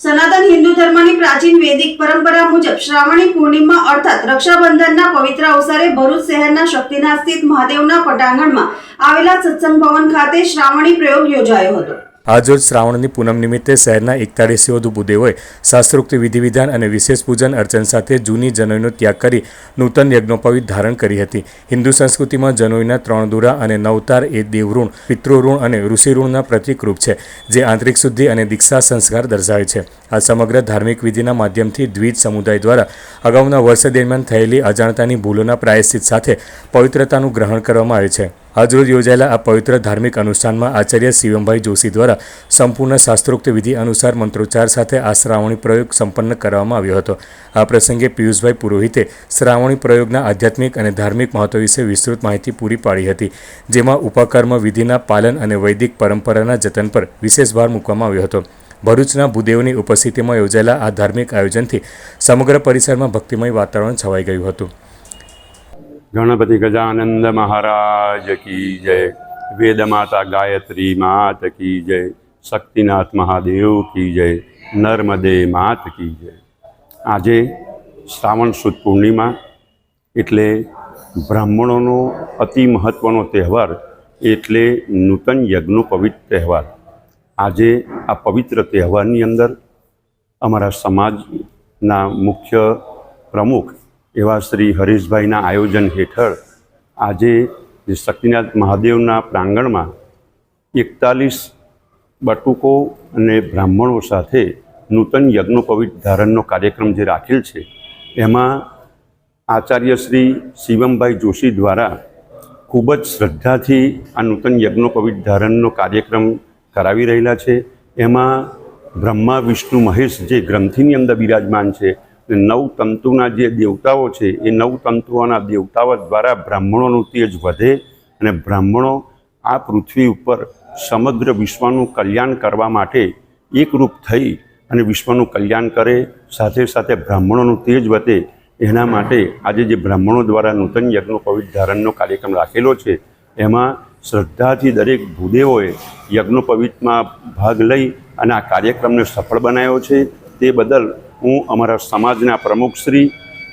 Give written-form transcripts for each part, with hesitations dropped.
સનાતન હિન્દુ ધર્મની પ્રાચીન વૈદિક પરંપરા મુજબ શ્રાવણી પૂર્ણિમા અર્થાત રક્ષાબંધનના પવિત્ર અવસરે ભરૂચ શહેરના શક્તિનાથ સ્થિત મહાદેવના પટાંગણમાં આવેલા સત્સંગ ભવન ખાતે શ્રાવણી પ્રયોગ યોજાયો હતો। આજરોજ શ્રાવણની પૂનમ નિમિત્તે શહેરના 41 વધુ ભૂદેવોએ શાસ્ત્રોક્ત વિધિવિધાન અને વિશેષ પૂજન અર્ચન સાથે જૂની જનોઈનો ત્યાગ કરી નૂતન યજ્ઞોપવિત ધારણ કરી હતી। હિન્દુ સંસ્કૃતિમાં જનોઈના 3 દોરા અને 9 તાર એ દેવઋણ, પિતૃઋણ અને ઋષિઋણના પ્રતિકરૂપ છે, જે આંતરિક શુદ્ધિ અને દીક્ષા સંસ્કાર દર્શાવે છે। આ સમગ્ર ધાર્મિક વિધિના માધ્યમથી દ્વિજ સમુદાય દ્વારા અગાઉના વર્ષ દરમિયાન થયેલી અજાણતાની ભૂલોના પ્રાયશ્ચિત સાથે પવિત્રતાનું ગ્રહણ કરવામાં આવે છે। આજરોજ યોજાયેલા આ પવિત્ર ધાર્મિક અનુષ્ઠાનમાં આચાર્ય શિવમભાઈ જોશી દ્વારા સંપૂર્ણ શાસ્ત્રોક્ત વિધિ અનુસાર મંત્રોચ્ચાર સાથે આ શ્રાવણી પ્રયોગ સંપન્ન કરવામાં આવ્યો હતો। આ પ્રસંગે પિયુષભાઈ પુરોહિતે શ્રાવણી પ્રયોગના આધ્યાત્મિક અને ધાર્મિક મહત્વ વિશે વિસ્તૃત માહિતી પૂરી પાડી હતી, જેમાં ઉપકર્મ વિધિના પાલન અને વૈદિક પરંપરાના જતન પર વિશેષ ભાર મૂકવામાં આવ્યો હતો। ભરૂચના ભૂદેવોની ઉપસ્થિતિમાં યોજાયેલા આ ધાર્મિક આયોજનથી સમગ્ર પરિસરમાં ભક્તિમય વાતાવરણ છવાઈ ગયું હતું। गणपति गजानंद महाराज की जय, वेद माता गायत्री मात की जय, शक्तिनाथ महादेव की जय, नर्मदे मात की जय। આજે શ્રાવણ સુદ પૂર્ણિમા એટલે બ્રાહ્મણોનો અતિ મહત્ત્વનો તહેવાર, એટલે નૂતન યજ્ઞનો પવિત્ર તહેવાર। આજે આ પવિત્ર તહેવારની અંદર અમારા સમાજના મુખ્ય પ્રમુખ એવા શ્રી હરીશભાઈના આયોજન હેઠળ આજે શક્તિનાથ મહાદેવના પ્રાંગણમાં 41 બટુકો અને બ્રાહ્મણો સાથે નૂતન યજ્ઞોપવિત ધારણનો કાર્યક્રમ જે રાખેલ છે, એમાં આચાર્ય શ્રી શિવમભાઈ જોશી દ્વારા ખૂબ જ શ્રદ્ધાથી આ નૂતન યજ્ઞોપવિત ધારણનો કાર્યક્રમ કરાવી રહેલા છે। એમાં બ્રહ્મા વિષ્ણુ મહેશ જે ગ્રંથિની અંદર બિરાજમાન છે, 9 તંતુના જે દેવતાઓ છે, એ 9 તંતુઓના દેવતાઓ દ્વારા બ્રાહ્મણોનું તેજ વધે અને બ્રાહ્મણો આ પૃથ્વી ઉપર સમગ્ર વિશ્વનું કલ્યાણ કરવા માટે એકરૂપ થઈ અને વિશ્વનું કલ્યાણ કરે, સાથે સાથે બ્રાહ્મણોનું તેજ વધે, એના માટે આજે જે બ્રાહ્મણો દ્વારા નૂતન યજ્ઞોપવિત ધારણનો કાર્યક્રમ રાખેલો છે, એમાં શ્રદ્ધાથી દરેક ભૂદેવોએ યજ્ઞોપવિતમાં ભાગ લઈ અને આ કાર્યક્રમને સફળ બનાવ્યો છે। તે બદલ હું અમારા સમાજના પ્રમુખ શ્રી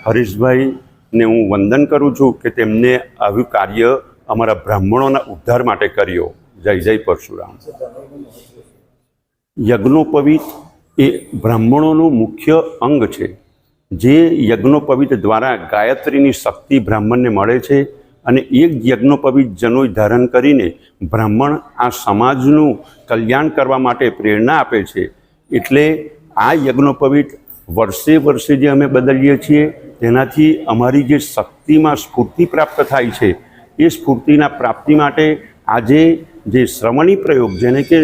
હરીશભાઈને હું વંદન કરું છું કે તેમને આવ્યું કાર્ય અમારા બ્રાહ્મણોના ઉદ્ધાર માટે કર્યો। જય જય પરશુરામ। યજ્ઞોપવિત એ બ્રાહ્મણોનું મુખ્ય અંગ છે, જે યજ્ઞોપવિત દ્વારા ગાયત્રીની શક્તિ બ્રાહ્મણને મળે છે અને એક યજ્ઞોપવિત જનોઈ ધારણ કરીને બ્રાહ્મણ આ સમાજનું કલ્યાણ કરવા માટે પ્રેરણા આપે છે। એટલે આ યજ્ઞોપવિત વર્ષે વર્ષે જે અમે બદલીએ છીએ, તેનાથી અમારી જે શક્તિમાં સ્ફૂર્તિ પ્રાપ્ત થાય છે, એ સ્ફૂર્તિના પ્રાપ્તિ માટે આજે જે શ્રવણી પ્રયોગ, જેને કે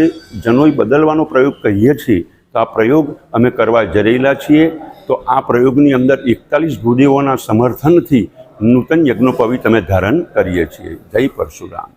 જનોઈ બદલવાનો પ્રયોગ કહીએ છીએ, તો આ પ્રયોગ અમે કરવા જઈ રહેલા છીએ। તો આ પ્રયોગની અંદર 41 ભૂદેવોના સમર્થનથી નૂતન યજ્ઞોપવિત અમે ધારણ કરીએ છીએ। જય પરશુરામ।